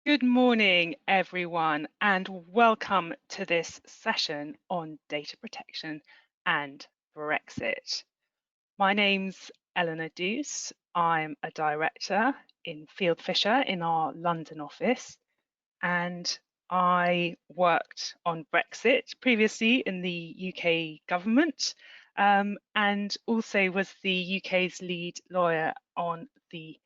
Good morning, everyone, and welcome to this session on data protection and Brexit. My name's Eleanor Deuce. I'm a director in Fieldfisher in our London office, and I worked on Brexit previously in the UK government, and also was the UK's lead lawyer on the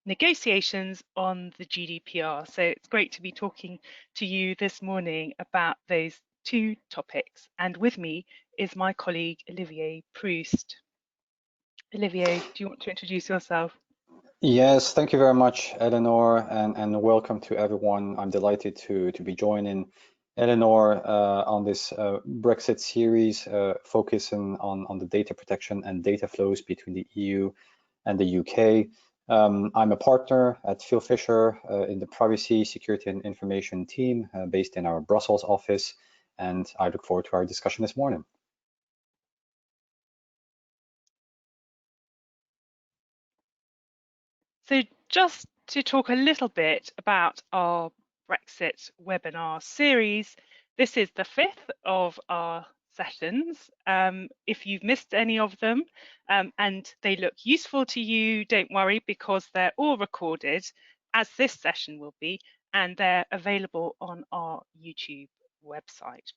negotiations on the GDPR. So it's great to be talking to you this morning about those two topics. And with me is my colleague, Olivier Proust. Olivier, do you want to introduce yourself? Yes, thank you very much, Eleanor, and welcome to everyone. I'm delighted to be joining Eleanor on this Brexit series, focusing on the data protection and data flows between the EU and the UK. I'm a partner at Fieldfisher in the Privacy, Security and Information team based in our Brussels office, and I look forward to our discussion this morning. So just to talk a little bit about our Brexit webinar series, this is the fifth of our sessions. If you've missed any of them and they look useful to you, don't worry, because they're all recorded, as this session will be, and they're available on our YouTube website.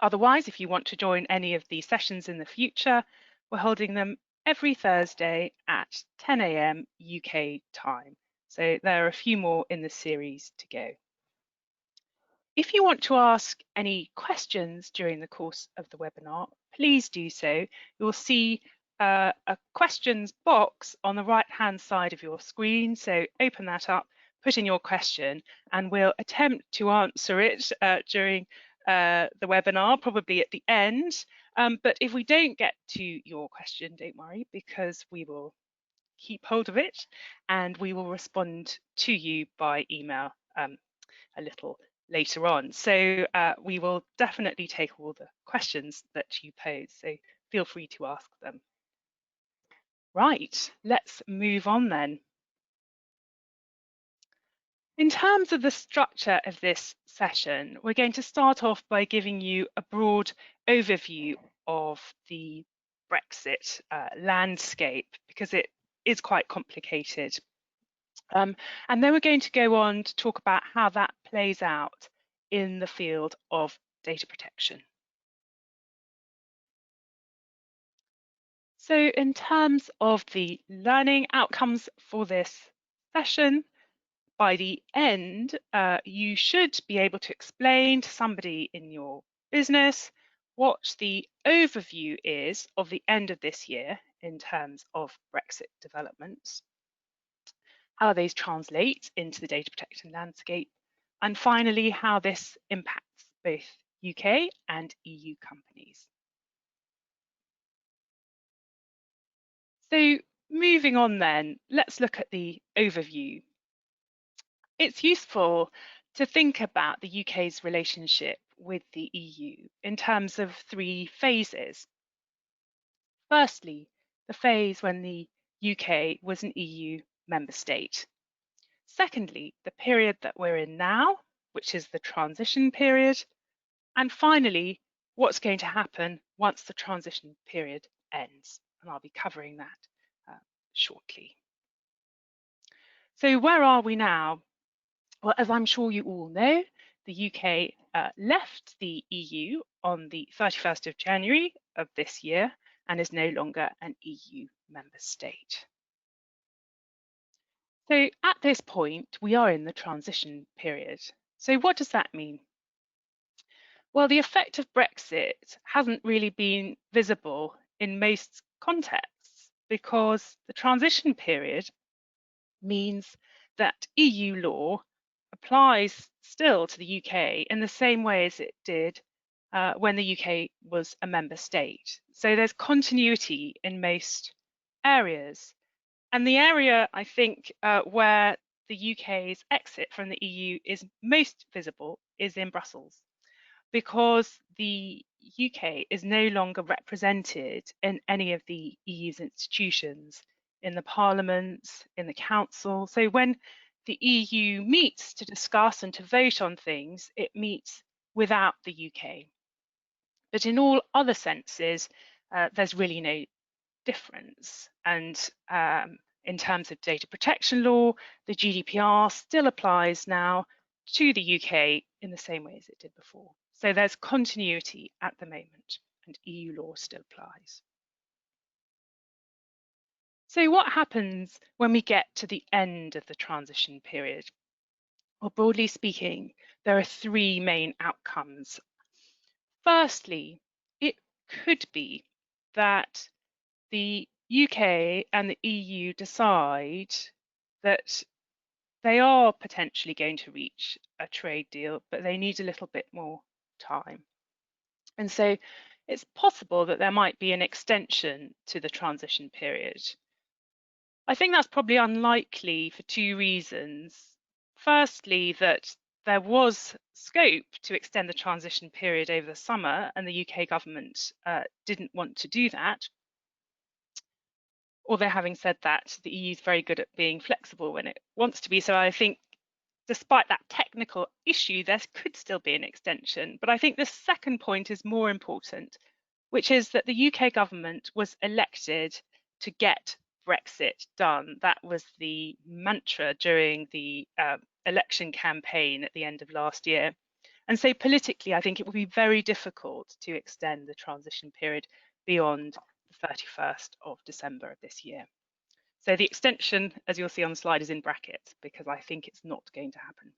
Otherwise, if you want to join any of these sessions in the future, we're holding them every Thursday at 10 a.m. UK time. So there are a few more in the series to go. If you want to ask any questions during the course of the webinar, please do so. You'll see a questions box on the right-hand side of your screen. So open that up, put in your question, and we'll attempt to answer it during the webinar, probably at the end. But if we don't get to your question, don't worry, because we will keep hold of it and we will respond to you by email a little later on. So we will definitely take all the questions that you pose, so feel free to ask them. Right, let's move on then. In terms of the structure of this session, we're going to start off by giving you a broad overview of the Brexit landscape, because it is quite complicated. And then we're going to go on to talk about how that plays out in the field of data protection. So in terms of the learning outcomes for this session, by the end, you should be able to explain to somebody in your business what the overview is of the end of this year in terms of Brexit developments, how these translate into the data protection landscape, and finally, how this impacts both UK and EU companies. So moving on then, let's look at the overview. It's useful to think about the UK's relationship with the EU in terms of three phases. Firstly, the phase when the UK was an EU member state. Secondly, the period that we're in now, which is the transition period. And finally, what's going to happen once the transition period ends. And I'll be covering that shortly. So where are we now? Well, as I'm sure you all know, the UK left the EU on the 31st of January of this year and is no longer an EU member state. So at this point, we are in the transition period. So what does that mean? Well, the effect of Brexit hasn't really been visible in most contexts because the transition period means that EU law applies still to the UK in the same way as it did when the UK was a member state. So there's continuity in most areas. And the area, I think, where the UK's exit from the EU is most visible is in Brussels, because the UK is no longer represented in any of the EU's institutions, in the Parliament, in the Council. So when the EU meets to discuss and to vote on things, it meets without the UK. But in all other senses, there's really no difference. And in terms of data protection law, the GDPR still applies now to the UK in the same way as it did before. So there's continuity at the moment, and EU law still applies. So what happens when we get to the end of the transition period? Well, broadly speaking, there are three main outcomes. Firstly, it could be that the UK and the EU decide that they are potentially going to reach a trade deal, but they need a little bit more time. And so it's possible that there might be an extension to the transition period. I think that's probably unlikely for two reasons. Firstly, that there was scope to extend the transition period over the summer, and the UK government didn't want to do that. Although having said that, the EU is very good at being flexible when it wants to be. So I think despite that technical issue, there could still be an extension. But I think the second point is more important, which is that the UK government was elected to get Brexit done. That was the mantra during the election campaign at the end of last year. And so politically, I think it will be very difficult to extend the transition period beyond the 31st of December of this year. So the extension, as you'll see on the slide, is in brackets because I think it's not going to happen.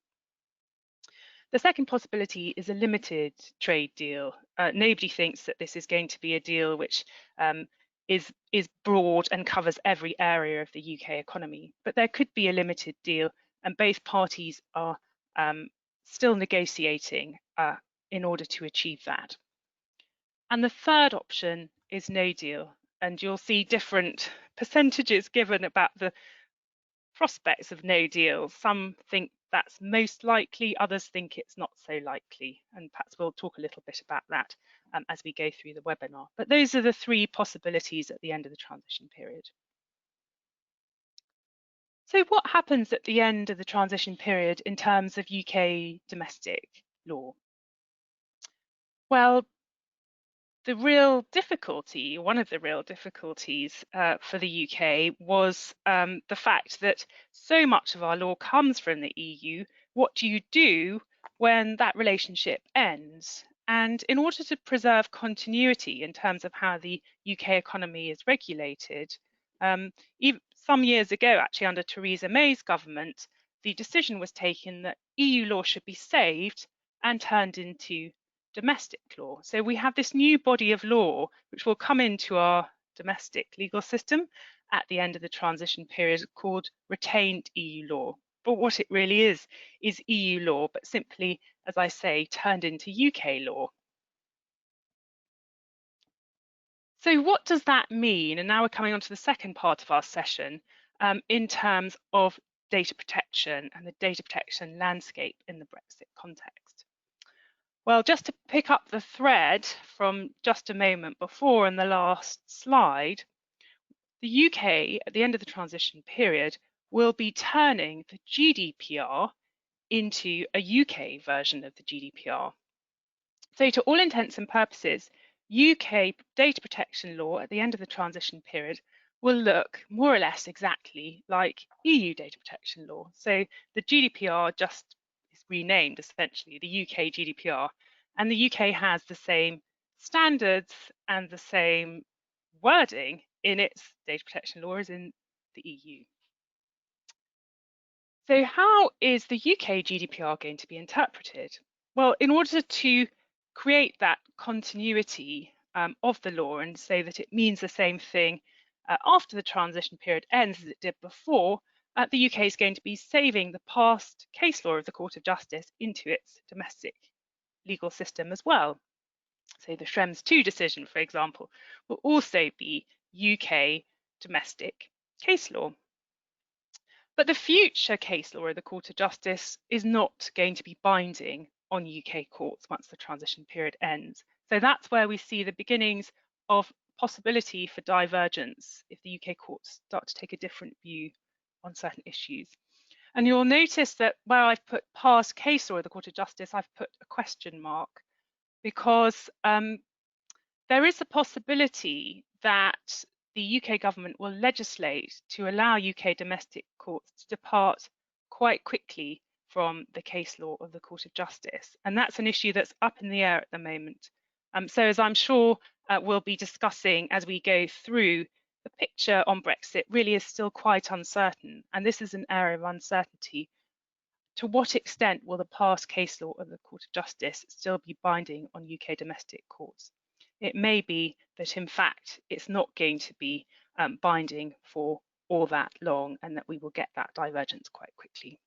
The second possibility is a limited trade deal. Nobody thinks that this is going to be a deal which is broad and covers every area of the UK economy, but there could be a limited deal, and both parties are still negotiating in order to achieve that. And the third option is no deal, and you'll see different percentages given about the prospects of no deal. Some think that's most likely, others think it's not so likely, and perhaps we'll talk a little bit about that as we go through the webinar. But those are the three possibilities at the end of the transition period. So what happens at the end of the transition period in terms of UK domestic law? Well, the real difficulty, one of the real difficulties for the UK was the fact that so much of our law comes from the EU. What do you do when that relationship ends? And in order to preserve continuity in terms of how the UK economy is regulated, even some years ago, actually under Theresa May's government, the decision was taken that EU law should be saved and turned into domestic law. So we have this new body of law which will come into our domestic legal system at the end of the transition period called retained EU law. But what it really is EU law, but simply, as I say, turned into UK law. So what does that mean? And now we're coming on to the second part of our session in terms of data protection and the data protection landscape in the Brexit context. Well, just to pick up the thread from just a moment before in the last slide, the UK at the end of the transition period will be turning the GDPR into a UK version of the GDPR. So to all intents and purposes, UK data protection law at the end of the transition period will look more or less exactly like EU data protection law. So the GDPR just is renamed essentially the UK GDPR, and the UK has the same standards and the same wording in its data protection law as in the EU. So how is the UK GDPR going to be interpreted? Well, in order to create that continuity of the law and say that it means the same thing after the transition period ends as it did before, the UK is going to be saving the past case law of the Court of Justice into its domestic legal system as well. So the Schrems II decision, for example, will also be UK domestic case law. But the future case law of the Court of Justice is not going to be binding on UK courts once the transition period ends. So that's where we see the beginnings of possibility for divergence if the UK courts start to take a different view on certain issues. And you'll notice that where I've put past case law of the Court of Justice, I've put a question mark, because there is a possibility that the UK government will legislate to allow UK domestic courts to depart quite quickly from the case law of the Court of Justice. And that's an issue that's up in the air at the moment. So as I'm sure we'll be discussing as we go through, the picture on Brexit really is still quite uncertain. And this is an area of uncertainty. To what extent will the past case law of the Court of Justice still be binding on UK domestic courts? It may be that, in fact, it's not going to be binding for all that long, and that we will get that divergence quite quickly.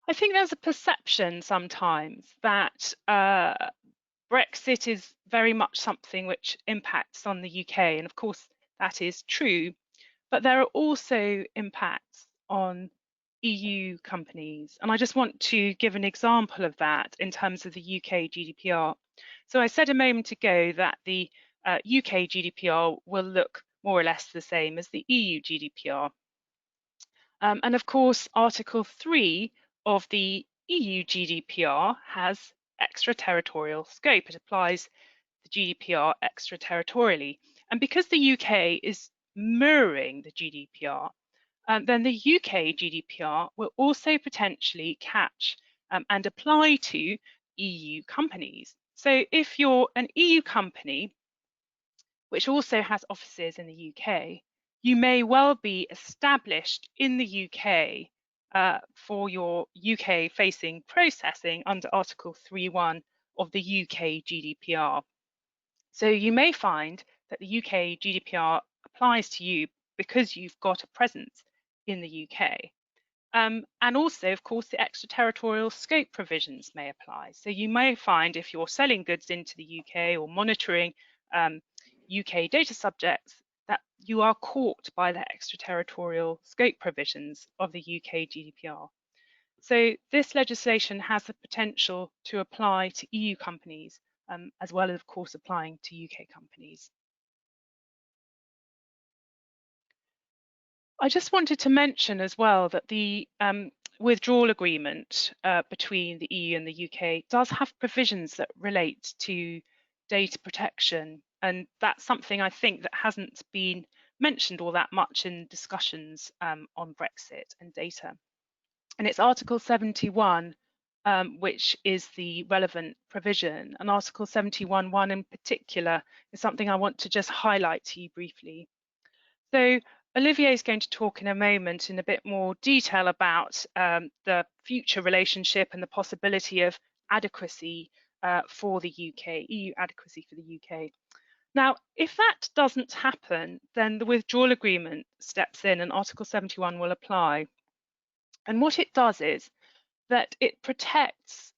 I think there's a perception sometimes that Brexit is very much something which impacts on the UK, and of course that is true, but there are also impacts on EU companies. And I just want to give an example of that in terms of the UK GDPR. So I said a moment ago that the UK GDPR will look more or less the same as the EU GDPR. And of course, Article 3 of the EU GDPR has extraterritorial scope. It applies the GDPR extraterritorially. And because the UK is mirroring the GDPR, then the UK GDPR will also potentially catch and apply to EU companies. So if you're an EU company, which also has offices in the UK, you may well be established in the UK for your UK-facing processing under Article 3.1 of the UK GDPR. So you may find that the UK GDPR applies to you because you've got a presence in the UK. And also, of course, the extraterritorial scope provisions may apply. So you may find if you're selling goods into the UK or monitoring UK data subjects, that you are caught by the extraterritorial scope provisions of the UK GDPR. So this legislation has the potential to apply to EU companies, as well as, of course, applying to UK companies. I just wanted to mention as well that the withdrawal agreement between the EU and the UK does have provisions that relate to data protection, and that's something I think that hasn't been mentioned all that much in discussions on Brexit and data. And it's Article 71, which is the relevant provision, and Article 71.1 in particular is something I want to just highlight to you briefly. So Olivier is going to talk in a moment in a bit more detail about the future relationship and the possibility of adequacy for the UK, EU adequacy for the UK. Now, if that doesn't happen, then the withdrawal agreement steps in and Article 71 will apply. And what it does is that it protects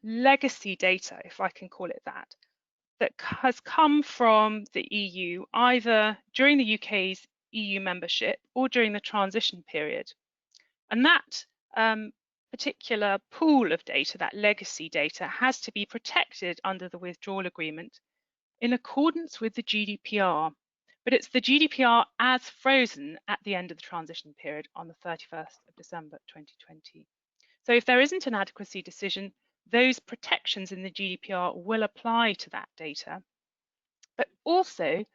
legacy data, if I can call it that has come from the EU either during the UK's EU membership or during the transition period. And that particular pool of data, that legacy data, has to be protected under the withdrawal agreement in accordance with the GDPR. But it's the GDPR as frozen at the end of the transition period on the 31st of December 2020. So if there isn't an adequacy decision, those protections in the GDPR will apply to that data. But also,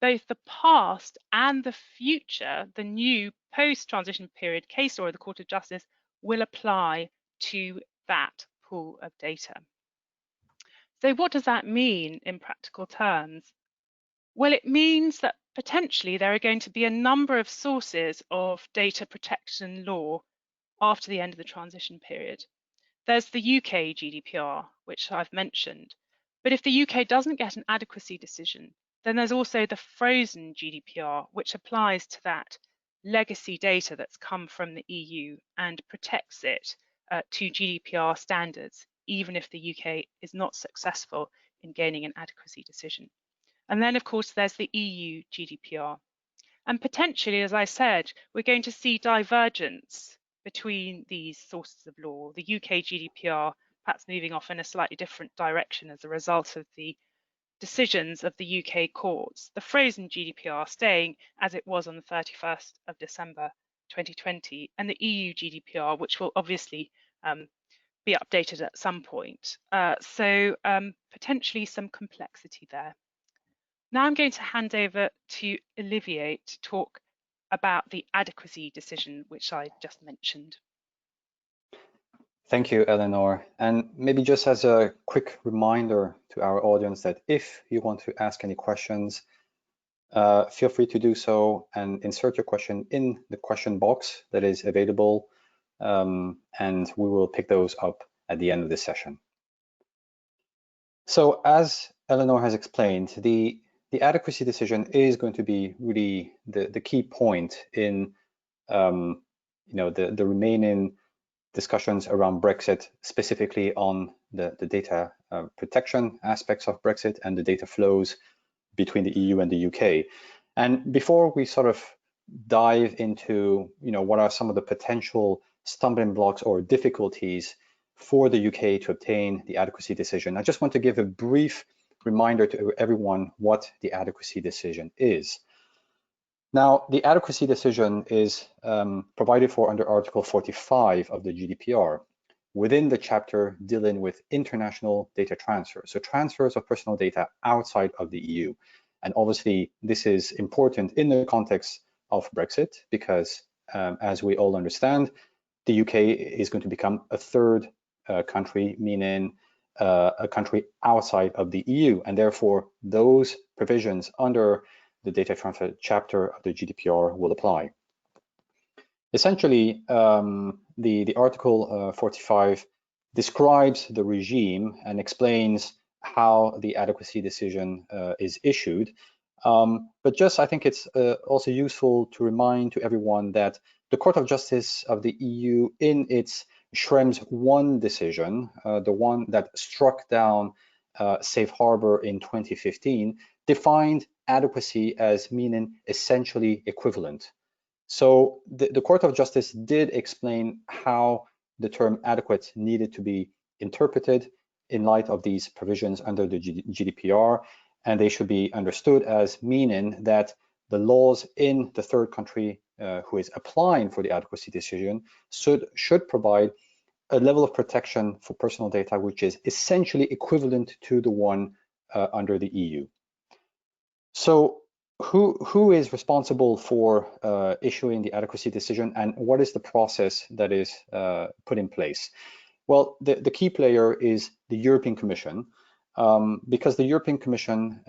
both the past and the future, the new post-transition period case law of the Court of Justice will apply to that pool of data. So what does that mean in practical terms? Well, it means that potentially there are going to be a number of sources of data protection law after the end of the transition period. There's the UK GDPR, which I've mentioned. But if the UK doesn't get an adequacy decision, then there's also the frozen GDPR, which applies to that legacy data that's come from the EU and protects it to GDPR standards, even if the UK is not successful in gaining an adequacy decision. And then, of course, there's the EU GDPR. And potentially, as I said, we're going to see divergence between these sources of law, the UK GDPR perhaps moving off in a slightly different direction as a result of the decisions of the UK courts, the frozen GDPR staying as it was on the 31st of December 2020, and the EU GDPR, which will obviously be updated at some point. So potentially some complexity there. Now I'm going to hand over to Olivier to talk about the adequacy decision, which I just mentioned. Thank you, Eleanor. And maybe just as a quick reminder to our audience that if you want to ask any questions, feel free to do so and insert your question in the question box that is available, and we will pick those up at the end of this session. So as Eleanor has explained, the adequacy decision is going to be really the key point in the remaining discussions around Brexit, specifically on the data protection aspects of Brexit and the data flows between the EU and the UK. And before we sort of dive into what are some of the potential stumbling blocks or difficulties for the UK to obtain the adequacy decision, I just want to give a brief reminder to everyone what the adequacy decision is. Now, the adequacy decision is provided for under Article 45 of the GDPR within the chapter dealing with international data transfers, so transfers of personal data outside of the EU. And obviously, this is important in the context of Brexit because, as we all understand, the UK is going to become a third country, meaning a country outside of the EU, and therefore those provisions under the data transfer chapter of the GDPR will apply. Essentially, the Article 45 describes the regime and explains how the adequacy decision is issued. But just I think it's also useful to remind to everyone that the Court of Justice of the EU in its Schrems 1 decision, the one that struck down Safe Harbor in 2015, defined adequacy as meaning essentially equivalent. So the Court of Justice did explain how the term adequate needed to be interpreted in light of these provisions under the GDPR, and they should be understood as meaning that the laws in the third country who is applying for the adequacy decision should provide a level of protection for personal data which is essentially equivalent to the one under the EU. So who is responsible for issuing the adequacy decision, and what is the process that is put in place? Well, the key player is the European Commission, because the European Commission,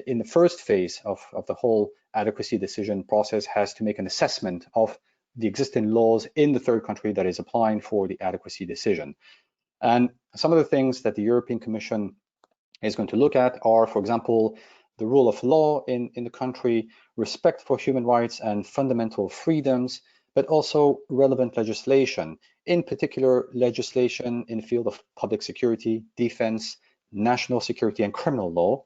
in the first phase of the whole adequacy decision process, has to make an assessment of the existing laws in the third country that is applying for the adequacy decision. And some of the things that the European Commission is going to look at are, for example, the rule of law in the country, respect for human rights and fundamental freedoms, but also relevant legislation, in particular legislation in the field of public security, defense, national security and criminal law.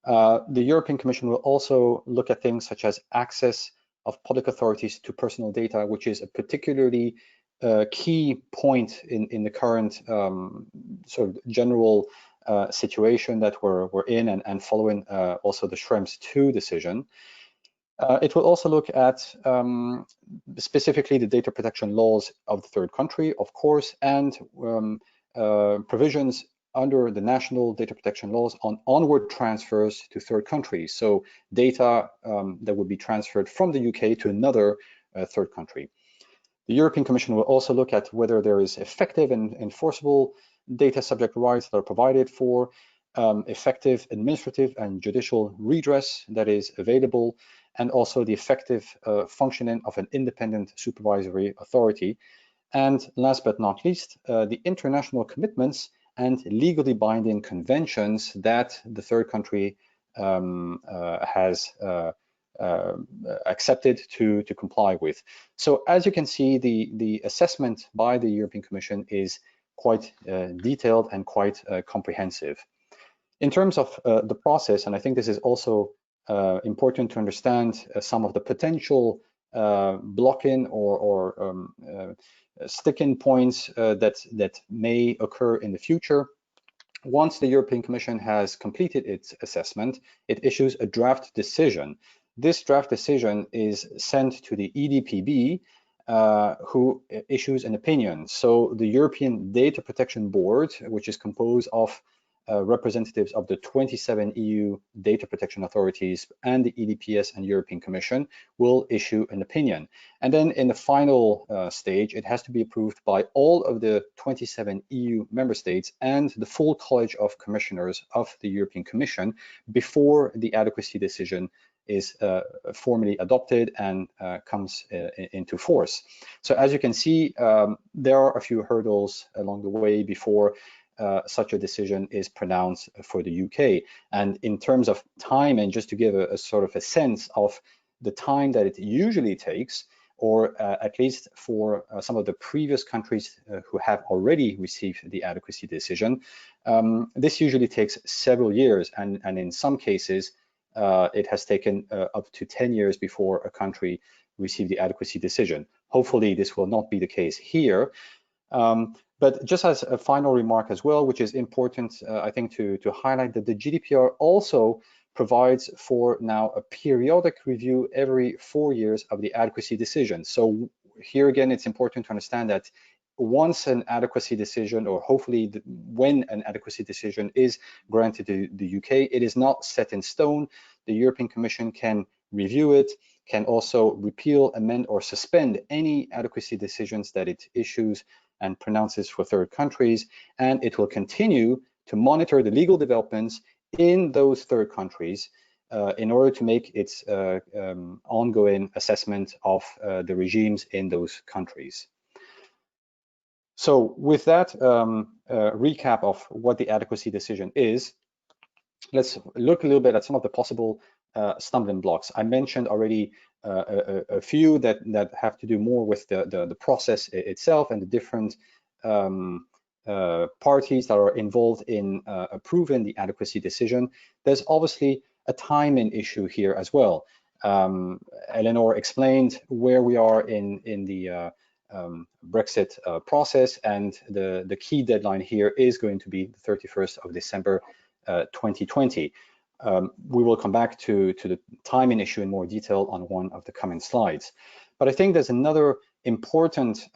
The European Commission will also look at things such as access of public authorities to personal data, which is a particularly key point in the current sort of general situation that we're in, and following also the Schrems 2 decision. It will also look at specifically the data protection laws of the third country, of course, and provisions under the national data protection laws on onward transfers to third countries. So data that would be transferred from the UK to another third country. The European Commission will also look at whether there is effective and enforceable data subject rights that are provided for, effective administrative and judicial redress that is available, and also the effective functioning of an independent supervisory authority. And last but not least, the international commitments and legally binding conventions that the third country has accepted to comply with. So as you can see, the assessment by the European Commission is quite detailed and quite comprehensive. In terms of the process, and I think this is also important to understand some of the potential blocking or sticking points that may occur in the future. Once the European Commission has completed its assessment, it issues a draft decision. this draft decision is sent to the EDPB, who issues an opinion. So the European Data Protection Board, which is composed of representatives of the 27 EU data protection authorities and the EDPS and European Commission, will issue an opinion. And then in the final stage, it has to be approved by all of the 27 EU member states and the full College of Commissioners of the European Commission before the adequacy decision is formally adopted and comes into force. So as you can see, there are a few hurdles along the way before such a decision is pronounced for the UK. And in terms of time, and just to give a sort of a sense of the time that it usually takes, or at least for some of the previous countries who have already received the adequacy decision, this usually takes several years, and in some cases, it has taken up to 10 years before a country received the adequacy decision. Hopefully, this will not be the case here. But just as a final remark as well, which is important, I think, to highlight, that the GDPR also provides for now a periodic review every 4 years of the adequacy decision. So here again, it's important to understand that once an adequacy decision, or hopefully when an adequacy decision is granted to the UK, it is not set in stone. The European Commission can review it, can also repeal, amend, or suspend any adequacy decisions that it issues and pronounces for third countries, and it will continue to monitor the legal developments in those third countries in order to make its ongoing assessment of the regimes in those countries. So with that recap of what the adequacy decision is, let's look a little bit at some of the possible stumbling blocks. I mentioned already a few that have to do more with the process itself and the different parties that are involved in approving the adequacy decision. There's obviously a timing issue here as well. Eleanor explained where we are in the Brexit process, and the key deadline here is going to be the 31st of December 2020. We will come back to the timing issue in more detail on one of the coming slides. But I think there's another important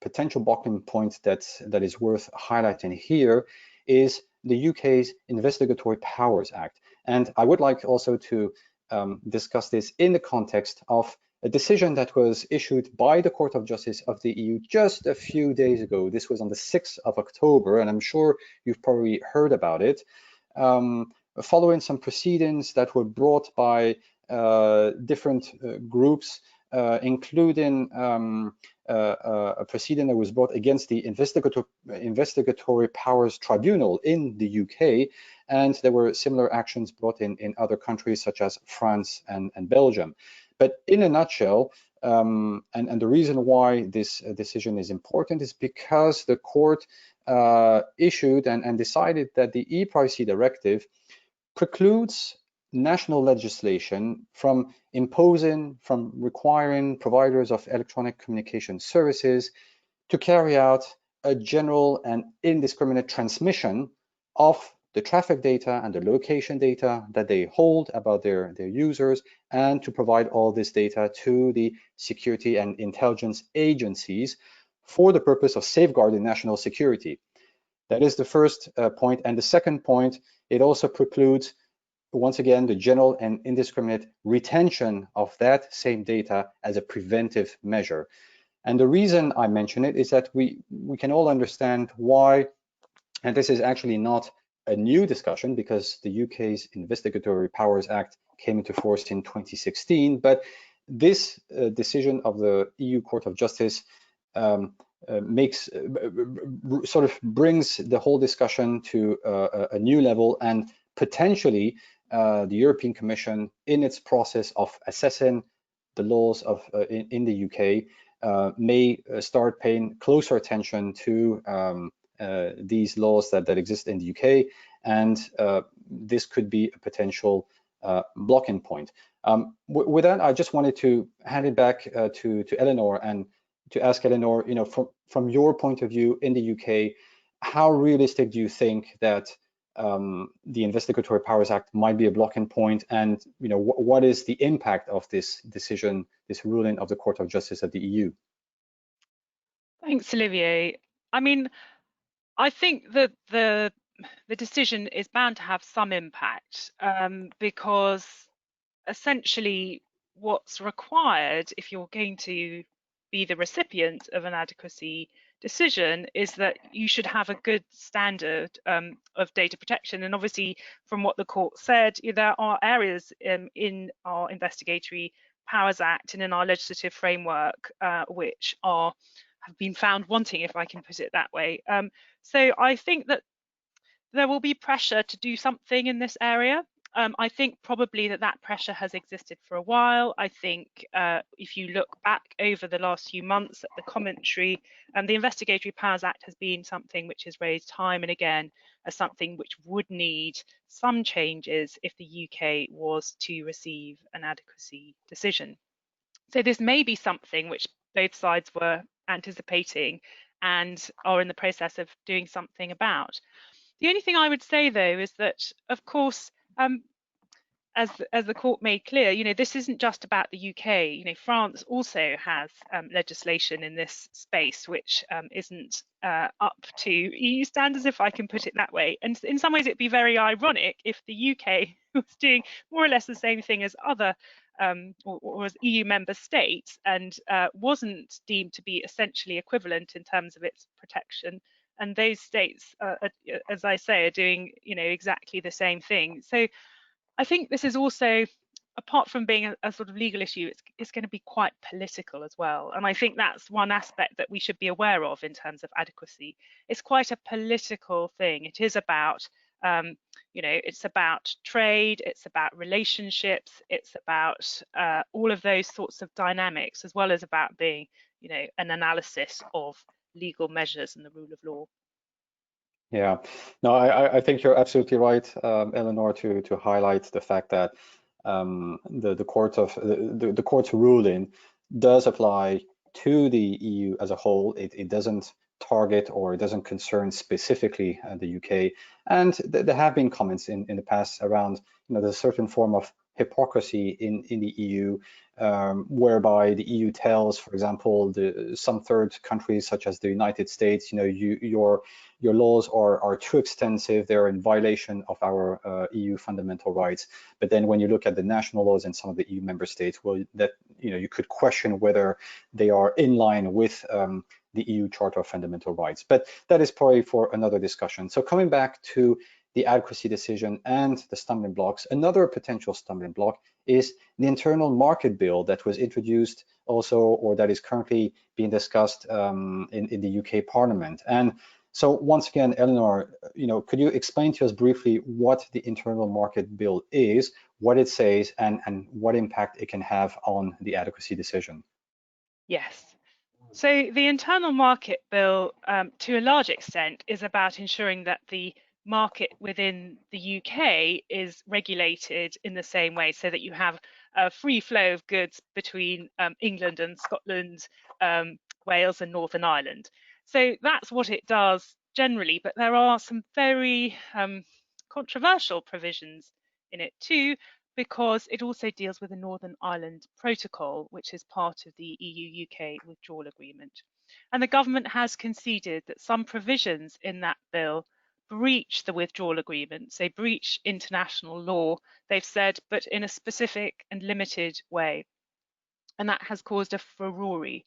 potential blocking point that is worth highlighting here is the UK's Investigatory Powers Act. And I would like also to discuss this in the context of a decision that was issued by the Court of Justice of the EU just a few days ago. This was on the 6th of October, and I'm sure you've probably heard about it. Following some proceedings that were brought by different groups, including a proceeding that was brought against the Investigatory Powers Tribunal in the UK, and there were similar actions brought in other countries such as France and Belgium. But in a nutshell, and the reason why this decision is important is because the court issued and decided that the e-privacy directive precludes national legislation from requiring providers of electronic communication services to carry out a general and indiscriminate transmission of the traffic data and the location data that they hold about their users, and to provide all this data to the security and intelligence agencies for the purpose of safeguarding national security. That is the first point. And the second point, it also precludes, once again, the general and indiscriminate retention of that same data as a preventive measure. And the reason I mention it is that we can all understand why, and this is actually not a new discussion because the UK's Investigatory Powers Act came into force in 2016, but this decision of the EU Court of Justice sort of brings the whole discussion to a new level, and potentially the European Commission, in its process of assessing the laws of in the UK, may start paying closer attention to these laws that exist in the UK, and this could be a potential blocking point. With that, I just wanted to hand it back to Eleanor, and to ask Eleanor, from your point of view in the UK, how realistic do you think that the Investigatory Powers Act might be a blocking point, and what is the impact of this decision, this ruling of the Court of Justice of the EU? Thanks, Olivier. I mean, I think that the decision is bound to have some impact because essentially what's required if you're going to be the recipient of an adequacy decision is that you should have a good standard of data protection. And obviously, from what the court said, there are areas in our Investigatory Powers Act and in our legislative framework which have been found wanting, if I can put it that way. So I think that there will be pressure to do something in this area. I think probably that pressure has existed for a while. I think if you look back over the last few months at the commentary, the Investigatory Powers Act has been something which is raised time and again as something which would need some changes if the UK was to receive an adequacy decision. So this may be something which both sides were anticipating and are in the process of doing something about. The only thing I would say, though, is that, of course, as the court made clear, this isn't just about the UK. France also has legislation in this space which isn't up to EU standards, if I can put it that way. And in some ways, it'd be very ironic if the UK was doing more or less the same thing as other or as EU member states and wasn't deemed to be essentially equivalent in terms of its protection. And those states, as I say, are doing, exactly the same thing. So I think this is also, apart from being a sort of legal issue, it's going to be quite political as well. And I think that's one aspect that we should be aware of in terms of adequacy. It's quite a political thing. It is about, it's about trade, it's about relationships, it's about all of those sorts of dynamics, as well as about being, an analysis of legal measures and the rule of law. Yeah, no, I think you're absolutely right, Eleanor, to highlight the fact that the court's ruling does apply to the EU as a whole. It doesn't target or it doesn't concern specifically the UK. And there have been comments in the past around there's a certain form of hypocrisy in the EU, whereby the EU tells, for example, some third countries such as the United States, your laws are too extensive, they're in violation of our EU fundamental rights. But then when you look at the national laws in some of the EU member states, well, that you could question whether they are in line with the EU Charter of Fundamental Rights. But that is probably for another discussion. So coming back to the adequacy decision and the stumbling blocks, another potential stumbling block is the internal market bill that was introduced also, or that is currently being discussed in the UK Parliament. And so once again, Eleanor, could you explain to us briefly what the internal market bill is, what it says, and what impact it can have on the adequacy decision? Yes. So the internal market bill, to a large extent, is about ensuring that the market within the UK is regulated in the same way, so that you have a free flow of goods between England and Scotland, Wales and Northern Ireland. So that's what it does generally, but there are some very controversial provisions in it too, because it also deals with the Northern Ireland Protocol, which is part of the EU-UK withdrawal agreement. And the government has conceded that some provisions in that bill breach the withdrawal agreement, so breach international law, they've said, but in a specific and limited way. And that has caused a furore.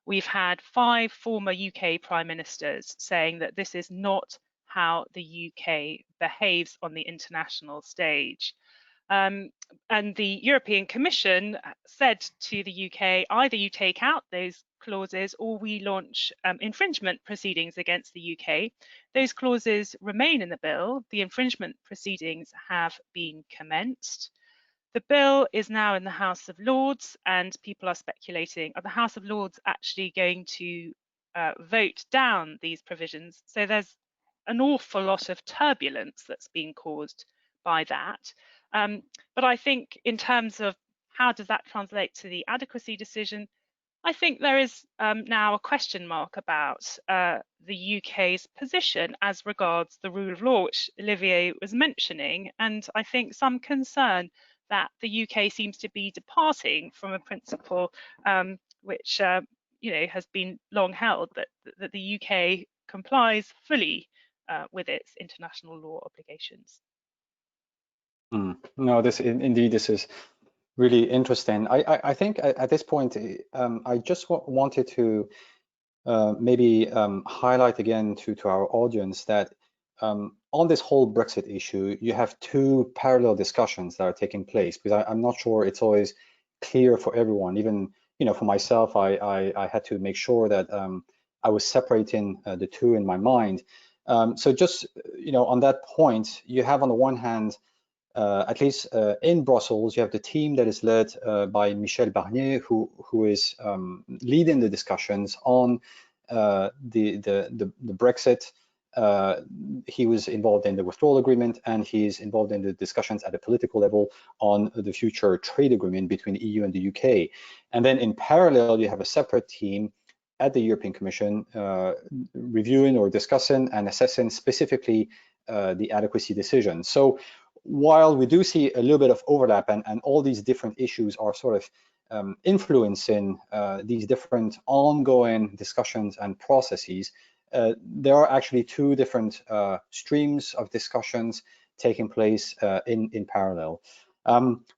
We've had 5 former UK prime ministers saying that this is not how the UK behaves on the international stage. And the European Commission said to the UK, either you take out those clauses or we launch infringement proceedings against the UK. Those clauses remain in the bill. The infringement proceedings have been commenced. The bill is now in the House of Lords, and people are speculating, are the House of Lords actually going to vote down these provisions? So there's an awful lot of turbulence that's being caused by that. But I think in terms of how does that translate to the adequacy decision, I think there is now a question mark about the UK's position as regards the rule of law, which Olivier was mentioning, and I think some concern that the UK seems to be departing from a principle which has been long held, that the UK complies fully with its international law obligations. No, indeed, this is really interesting. I think at this point, I just wanted to maybe highlight again to our audience that on this whole Brexit issue, you have two parallel discussions that are taking place, because I'm not sure it's always clear for everyone. Even for myself, I had to make sure that I was separating the two in my mind. So just on that point, you have on the one hand, at least in Brussels, you have the team that is led by Michel Barnier, who is leading the discussions on the Brexit. He was involved in the withdrawal agreement, and he's involved in the discussions at a political level on the future trade agreement between the EU and the UK. And then in parallel, you have a separate team at the European Commission reviewing or discussing and assessing specifically the adequacy decision. So while we do see a little bit of overlap, and all these different issues are sort of influencing these different ongoing discussions and processes, there are actually two different streams of discussions taking place in parallel.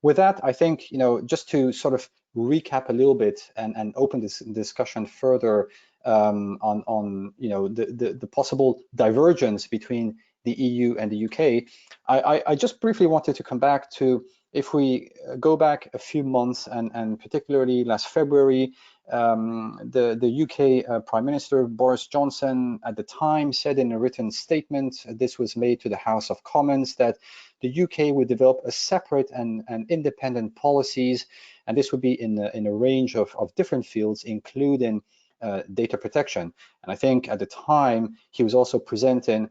With that, I think, just to sort of recap a little bit and open this discussion further on the possible divergence between the EU and the UK, I just briefly wanted to come back to, if we go back a few months, and particularly last February, the UK Prime Minister Boris Johnson at the time said in a written statement, this was made to the House of Commons, that the UK would develop a separate and independent policies, and this would be in a range of different fields, including data protection. And I think at the time he was also presenting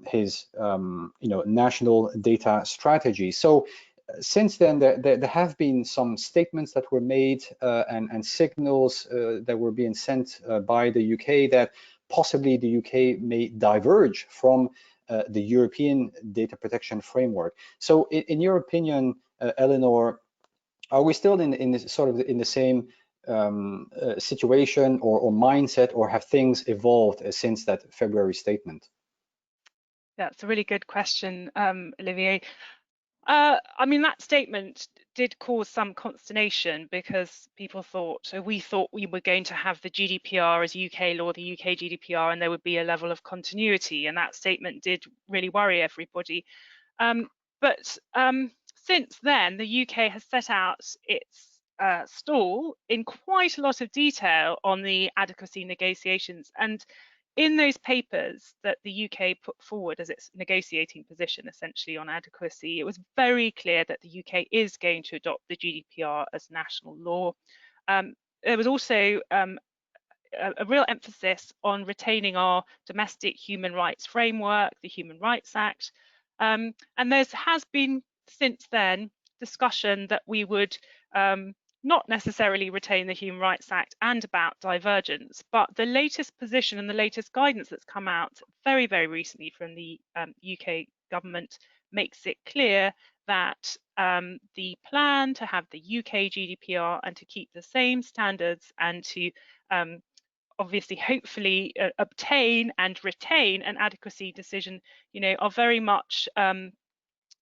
his national data strategy. So since then, there have been some statements that were made and signals that were being sent by the UK that possibly the UK may diverge from the European data protection framework. So in your opinion, Eleanor, are we still in this sort of in the same situation or mindset, or have things evolved since that February statement? That's a really good question, Olivier. I mean, that statement did cause some consternation, because we thought we were going to have the GDPR as UK law, the UK GDPR, and there would be a level of continuity. And that statement did really worry everybody. But since then, the UK has set out its stall in quite a lot of detail on the adequacy negotiations. And in those papers that the UK put forward as its negotiating position, essentially on adequacy, it was very clear that the UK is going to adopt the GDPR as national law. There was also a real emphasis on retaining our domestic human rights framework, the Human Rights Act. And there has been since then discussion that we would not necessarily retain the Human Rights Act and about divergence, but the latest position and the latest guidance that's come out very, very recently from the UK government makes it clear that the plan to have the UK GDPR and to keep the same standards and to obviously hopefully obtain and retain an adequacy decision, are very much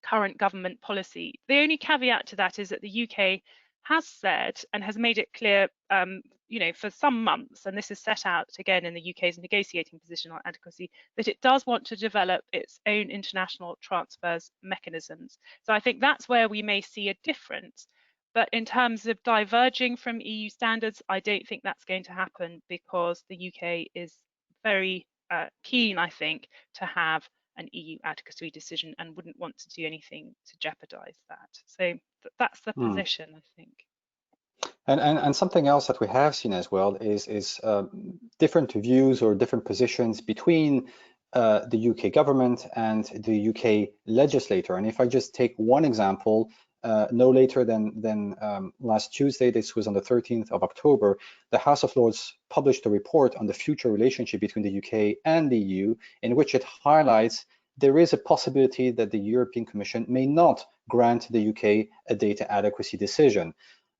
current government policy. The only caveat to that is that the UK has said and has made it clear, for some months, and this is set out again in the UK's negotiating position on adequacy, that it does want to develop its own international transfers mechanisms. So I think that's where we may see a difference. But in terms of diverging from EU standards, I don't think that's going to happen, because the UK is very keen, I think, to have an EU adequacy decision and wouldn't want to do anything to jeopardize that. So that's the position, I think. And something else that we have seen as well is different views or different positions between the UK government and the UK legislator. And if I just take one example, no later than last Tuesday, this was on the 13th of October, the House of Lords published a report on the future relationship between the UK and the EU, in which it highlights there is a possibility that the European Commission may not grant the UK a data adequacy decision.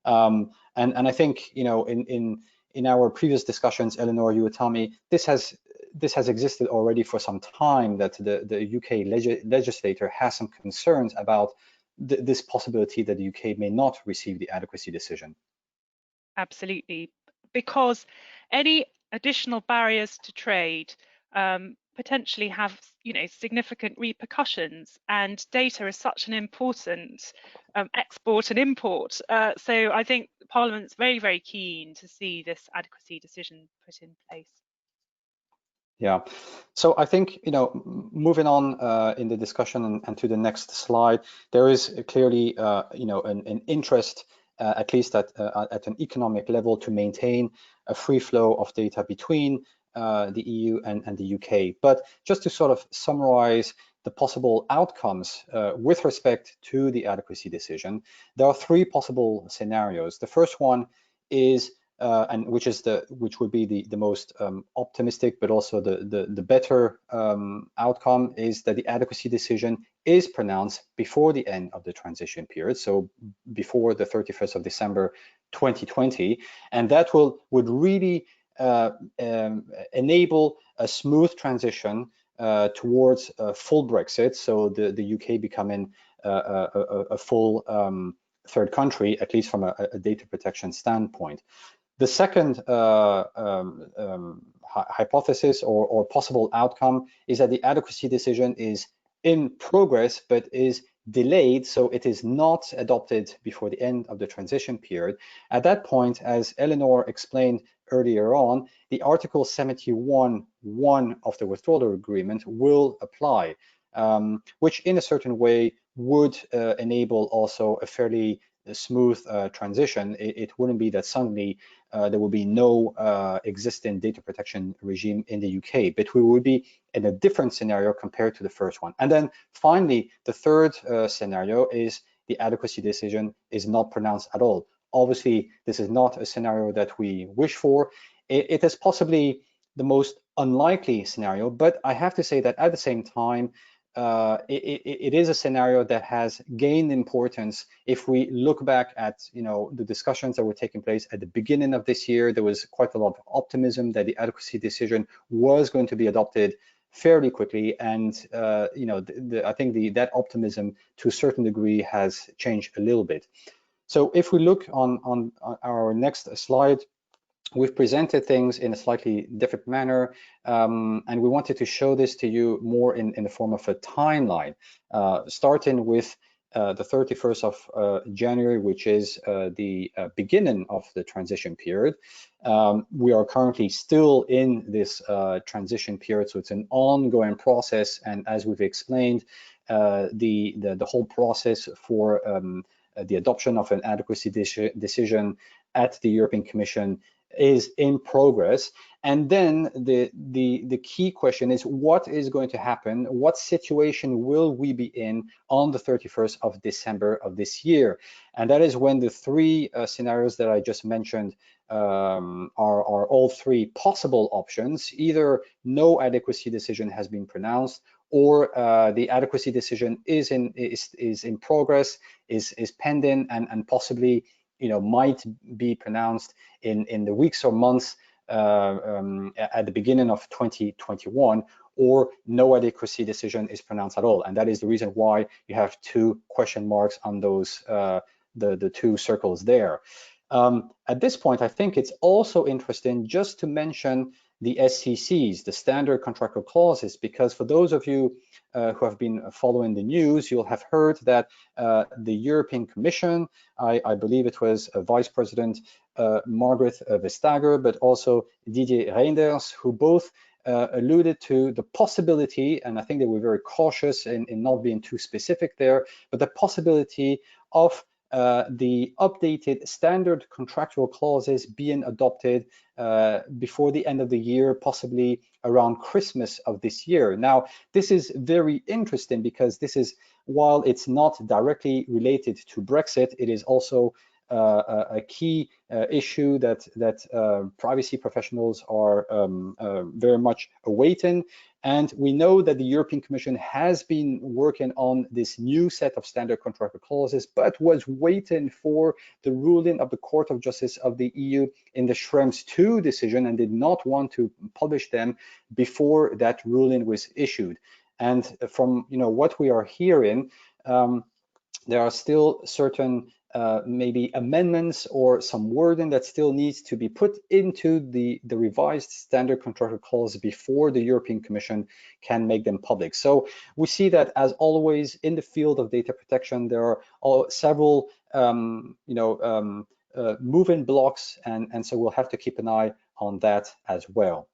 And I think, you know, in our previous discussions, Eleanor, you would tell me this has existed already for some time, that the UK legislator has some concerns about this possibility that the UK may not receive the adequacy decision. Absolutely, because any additional barriers to trade potentially have, you know, significant repercussions, and data is such an important export and import. So I think Parliament's very, very keen to see this adequacy decision put in place. Yeah, so I think, you know, moving on in the discussion and to the next slide, there is clearly, you know, an interest, at least at an economic level, to maintain a free flow of data between the EU and the UK. But just to sort of summarize the possible outcomes with respect to the adequacy decision, there are three possible scenarios. The first one is and which would be the most optimistic, but also the better outcome, is that the adequacy decision is pronounced before the end of the transition period, so before the 31st of December 2020, and that would really enable a smooth transition towards full Brexit, so the UK becoming a full third country, at least from a data protection standpoint. The second hypothesis or possible outcome is that the adequacy decision is in progress but is delayed, so it is not adopted before the end of the transition period. At that point, as Eleanor explained earlier on, the Article 71(1) of the Withdrawal Agreement will apply, which in a certain way would enable also a fairly smooth transition. It wouldn't be that suddenly there will be no existing data protection regime in the UK, but we would be in a different scenario compared to the first one. And then finally, the third scenario is the adequacy decision is not pronounced at all. Obviously, this is not a scenario that we wish for. It is possibly the most unlikely scenario, but I have to say that at the same time, it is a scenario that has gained importance. If we look back at, you know, the discussions that were taking place at the beginning of this year, there was quite a lot of optimism that the adequacy decision was going to be adopted fairly quickly, and you know, I think that optimism to a certain degree has changed a little bit. So if we look on our next slide, we've presented things in a slightly different manner, and we wanted to show this to you more in the form of a timeline, starting with the 31st of January, which is the beginning of the transition period. We are currently still in this transition period, so it's an ongoing process, and as we've explained, the whole process for the adoption of an adequacy decision at the European Commission is in progress. And then the key question is, what is going to happen? What situation will we be in on the 31st of December of this year? And that is when the three scenarios that I just mentioned are all three possible options. Either no adequacy decision has been pronounced, or the adequacy decision is in progress, is pending, and possibly, you know, might be pronounced in the weeks or months at the beginning of 2021, or no adequacy decision is pronounced at all. And that is the reason why you have two question marks on those the two circles there. At this point, I think it's also interesting just to mention the SCCs, the standard contractual clauses, because for those of you who have been following the news, you'll have heard that the European Commission, I believe it was Vice President Margaret Vestager, but also Didier Reynders, who both alluded to the possibility, and I think they were very cautious in not being too specific there, but the possibility of the updated standard contractual clauses being adopted before the end of the year, possibly around Christmas of this year. Now, this is very interesting because this is, while it's not directly related to Brexit, it is also a key issue that privacy professionals are very much awaiting. And we know that the European Commission has been working on this new set of standard contractual clauses, but was waiting for the ruling of the Court of Justice of the EU in the Schrems II decision and did not want to publish them before that ruling was issued. And from what we are hearing, there are still certain maybe amendments or some wording that still needs to be put into the revised standard contractual clause before the European Commission can make them public. So we see that, as always, in the field of data protection, there are several moving blocks, and so we'll have to keep an eye on that as well.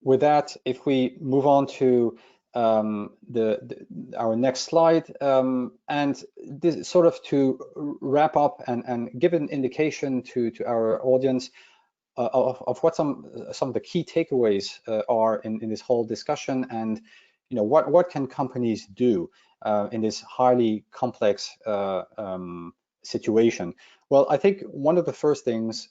With that, if we move on to our next slide, and this sort of to wrap up and give an indication to our audience of what some of the key takeaways are in this whole discussion, and what can companies do in this highly complex situation. Well, I think one of the first things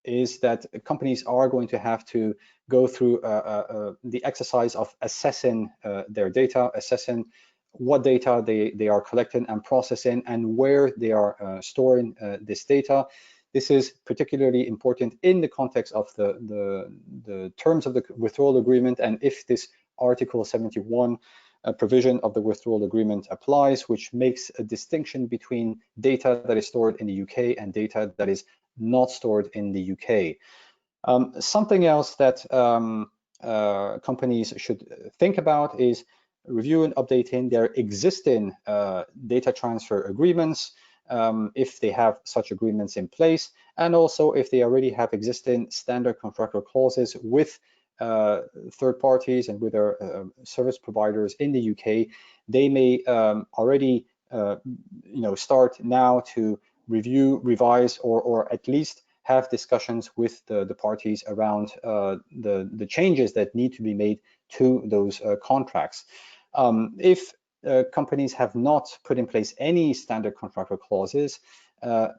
is that companies are going to have to go through the exercise of assessing their data, assessing what data they are collecting and processing, and where they are storing this data. This is particularly important in the context of the terms of the withdrawal agreement, and if this Article 71 provision of the withdrawal agreement applies, which makes a distinction between data that is stored in the UK and data that is not stored in the UK. Something else that companies should think about is reviewing, updating their existing data transfer agreements, if they have such agreements in place, and also if they already have existing standard contractual clauses with third parties and with their service providers in the UK. They may already start now to review, revise, or at least have discussions with the parties around the changes that need to be made to those contracts. If companies have not put in place any standard contractual clauses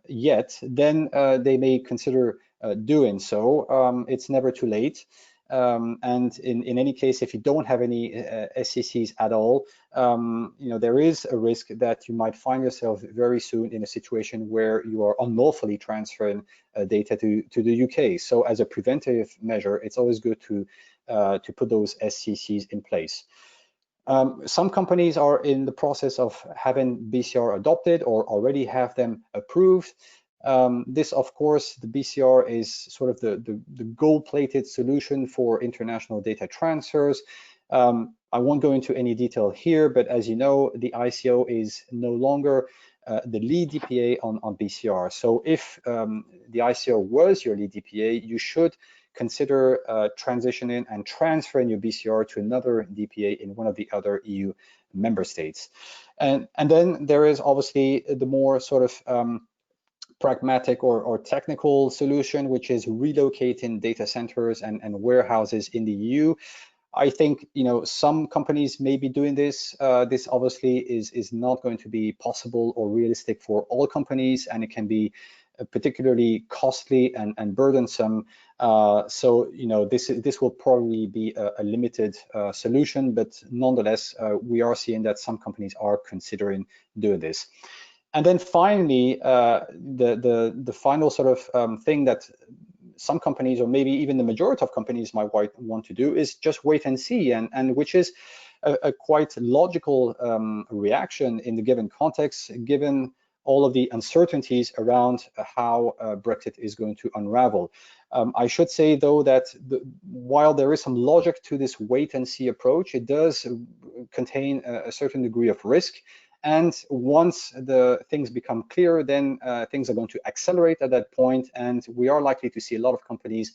yet, then they may consider doing so. It's never too late. And in any case, if you don't have any SCCs at all, there is a risk that you might find yourself very soon in a situation where you are unlawfully transferring data to the UK. So as a preventive measure, it's always good to put those SCCs in place. Some companies are in the process of having BCR adopted or already have them approved. This, of course, the BCR is sort of the gold-plated solution for international data transfers. I won't go into any detail here, but as you know, the ICO is no longer the lead DPA on BCR. So if the ICO was your lead DPA, you should consider transitioning and transferring your BCR to another DPA in one of the other EU member states. And then there is obviously the more sort of pragmatic or technical solution, which is relocating data centers and warehouses in the EU. I think some companies may be doing this. This obviously is not going to be possible or realistic for all companies, and it can be particularly costly and burdensome. So this will probably be a limited solution, but nonetheless, we are seeing that some companies are considering doing this. And then finally, the final sort of thing that some companies, or maybe even the majority of companies, might want to do is just wait and see, and which is a quite logical reaction in the given context, given all of the uncertainties around how Brexit is going to unravel. I should say, though, that while there is some logic to this wait and see approach, it does contain a certain degree of risk. And once the things become clear, then things are going to accelerate at that point, and we are likely to see a lot of companies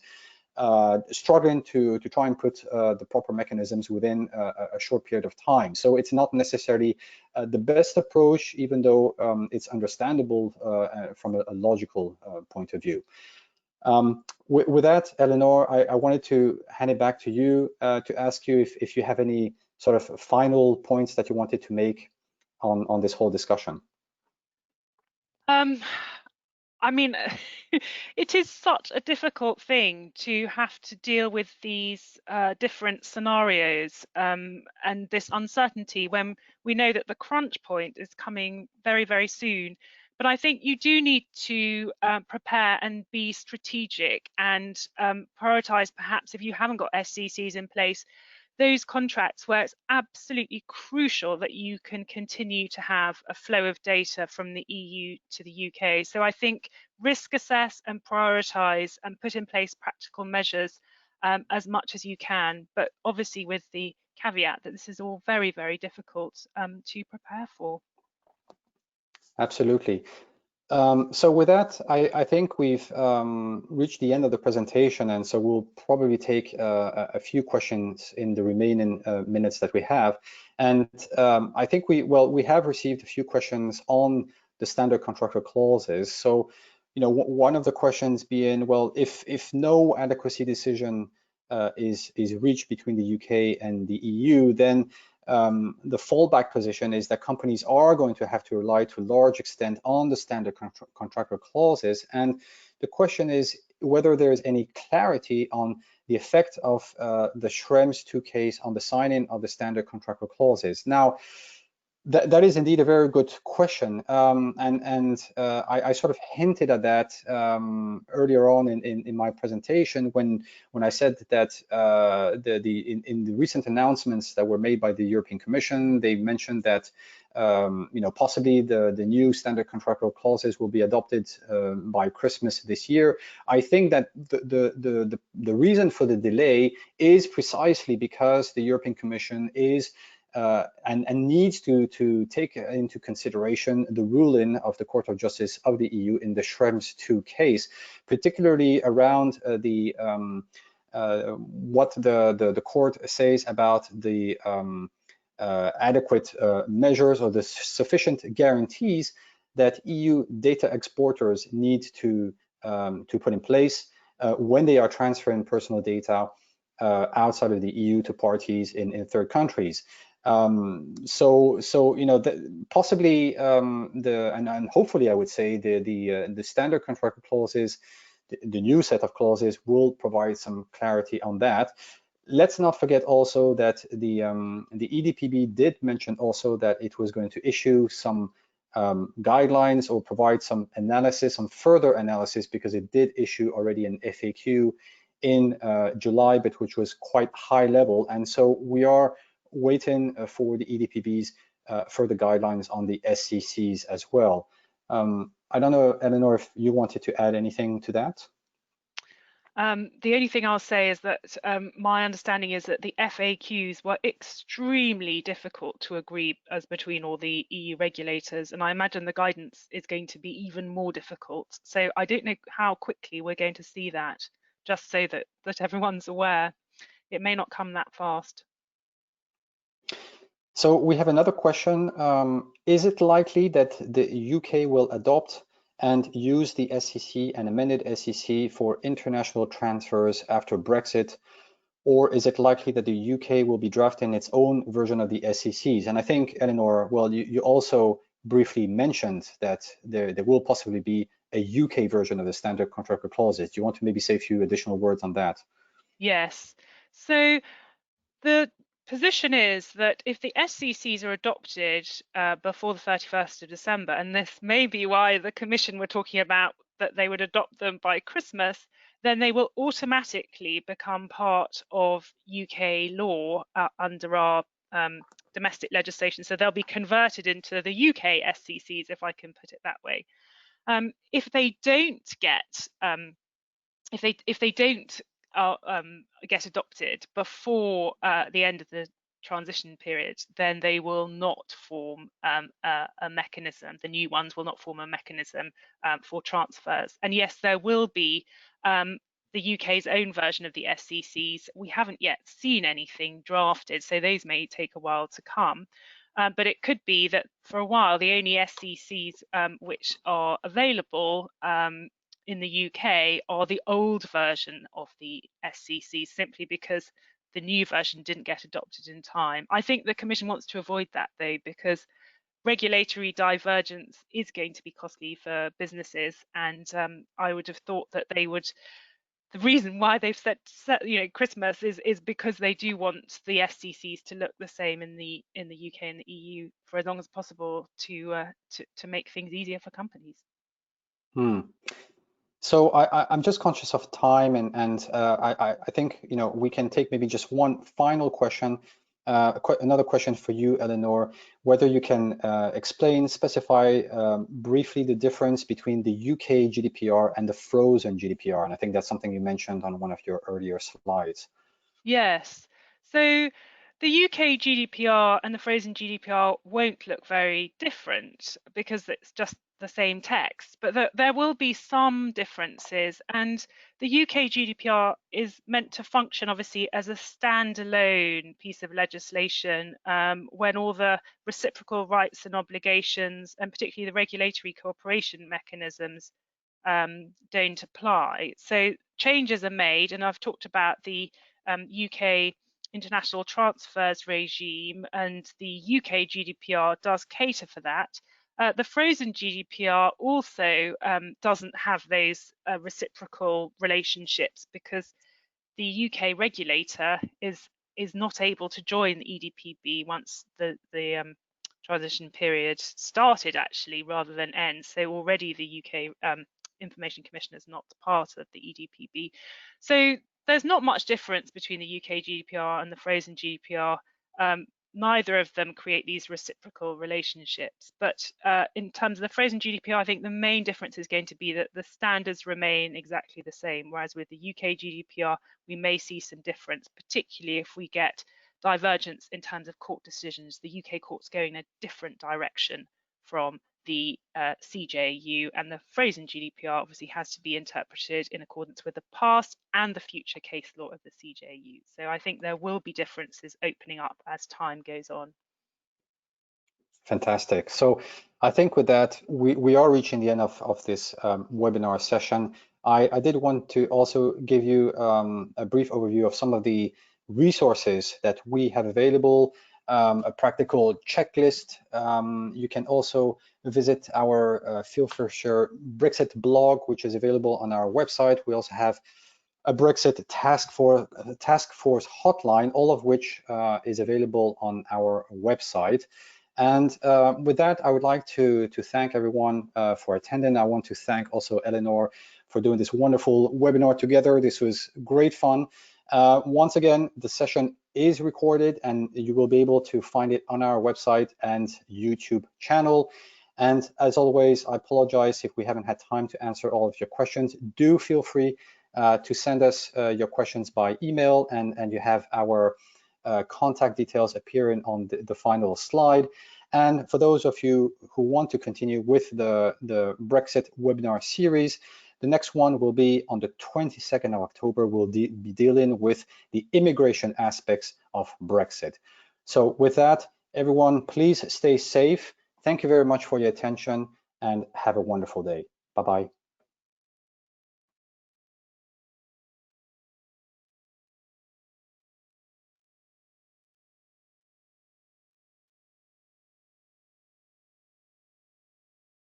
struggling to try and put the proper mechanisms within a short period of time. So it's not necessarily the best approach, even though it's understandable from a logical point of view. With that, Eleanor, I wanted to hand it back to you to ask you if you have any sort of final points that you wanted to make on this whole discussion. I mean, it is such a difficult thing to have to deal with these different scenarios and this uncertainty when we know that the crunch point is coming very, very soon. But I think you do need to prepare and be strategic and prioritize, perhaps if you haven't got SCCs in place, those contracts where it's absolutely crucial that you can continue to have a flow of data from the EU to the UK. So I think risk assess and prioritise and put in place practical measures as much as you can, but obviously with the caveat that this is all very, very difficult to prepare for. Absolutely. So with that, I think we've reached the end of the presentation, and so we'll probably take a few questions in the remaining minutes that we have. And I think we have received a few questions on the standard contractual clauses. So, one of the questions being, well, if no adequacy decision is reached between the UK and the EU, then the fallback position is that companies are going to have to rely to a large extent on the standard contractual clauses. And the question is whether there is any clarity on the effect of the Schrems II case on the signing of the standard contractual clauses. Now, that is indeed a very good question, and I sort of hinted at that earlier on in my presentation when I said that in the recent announcements that were made by the European Commission, they mentioned that possibly the new standard contractual clauses will be adopted by Christmas this year. I think that the reason for the delay is precisely because the European Commission is and needs to take into consideration the ruling of the Court of Justice of the EU in the Schrems II case, particularly around what the court says about the adequate measures or the sufficient guarantees that EU data exporters need to put in place when they are transferring personal data outside of the EU to parties in third countries. So possibly and hopefully I would say the standard contractual clauses, the new set of clauses will provide some clarity on that. Let's not forget also that the EDPB did mention also that it was going to issue some guidelines or provide some analysis, some further analysis, because it did issue already an FAQ in July, but which was quite high level. And so we are waiting for the EDPB's further guidelines on the SCCs as well. I don't know, Eleanor, if you wanted to add anything to that. The only thing I'll say is that my understanding is that the FAQs were extremely difficult to agree as between all the EU regulators, and I imagine the guidance is going to be even more difficult. So I don't know how quickly we're going to see that, just so that everyone's aware. It may not come that fast. So we have another question. Is it likely that the UK will adopt and use the SCC and amended SCC for international transfers after Brexit, or is it likely that the UK will be drafting its own version of the SCCs? And I think, Eleanor, well, you also briefly mentioned that there will possibly be a UK version of the standard contractual clauses. Do you want to maybe say a few additional words on that? Yes. So the position is that if the SCCs are adopted before the 31st of December, and this may be why the Commission were talking about that they would adopt them by Christmas, then they will automatically become part of UK law under our domestic legislation. So they'll be converted into the UK SCCs, if I can put it that way. If they don't get if they don't get adopted before the end of the transition period, then they will not form a mechanism. The new ones will not form a mechanism for transfers. And yes, there will be the UK's own version of the SCCs, we haven't yet seen anything drafted, so those may take a while to come. But it could be that for a while, the only SCCs which are available in the UK are the old version of the SCC, simply because the new version didn't get adopted in time. I think the Commission wants to avoid that, though, because regulatory divergence is going to be costly for businesses, and I would have thought that they would. The reason why they've set Christmas is because they do want the SCCs to look the same in the UK and the EU for as long as possible to make things easier for companies. Hmm. So I'm just conscious of time, and I think we can take maybe just one final question. Another question for you, Eleanor, whether you can specify briefly the difference between the UK GDPR and the frozen GDPR. And I think that's something you mentioned on one of your earlier slides. Yes. So the UK GDPR and the frozen GDPR won't look very different because it's just the same text, but there will be some differences. And the UK GDPR is meant to function, obviously, as a standalone piece of legislation when all the reciprocal rights and obligations, and particularly the regulatory cooperation mechanisms, don't apply. So changes are made, and I've talked about the UK international transfers regime, and the UK GDPR does cater for that. The frozen GDPR also doesn't have those reciprocal relationships because the UK regulator is not able to join the EDPB once the transition period started, actually, rather than end. So already the UK Information Commission is not part of the EDPB. So there's not much difference between the UK GDPR and the frozen GDPR. Neither of them create these reciprocal relationships. But in terms of the frozen GDPR, I think the main difference is going to be that the standards remain exactly the same, whereas with the UK GDPR, we may see some difference, particularly if we get divergence in terms of court decisions. The UK court's going in a different direction from the CJU, and the frozen GDPR obviously has to be interpreted in accordance with the past and the future case law of the CJU. So I think there will be differences opening up as time goes on. Fantastic. So I think with that, we are reaching the end of this webinar session. I did want to also give you a brief overview of some of the resources that we have available, a practical checklist. You can also visit our Fieldfisher Brexit blog, which is available on our website. We also have a Brexit task force hotline, all of which is available on our website. And with that, I would like to thank everyone for attending. I want to thank also Eleanor for doing this wonderful webinar together. This was great fun. Once again, the session is recorded, and you will be able to find it on our website and YouTube channel. And as always, I apologize if we haven't had time to answer all of your questions. Do feel free to send us your questions by email, and you have our contact details appearing on the final slide. And for those of you who want to continue with the Brexit webinar series, the next one will be on the 22nd of October. We'll be dealing with the immigration aspects of Brexit. So with that, everyone, please stay safe. Thank you very much for your attention, and have a wonderful day. Bye-bye.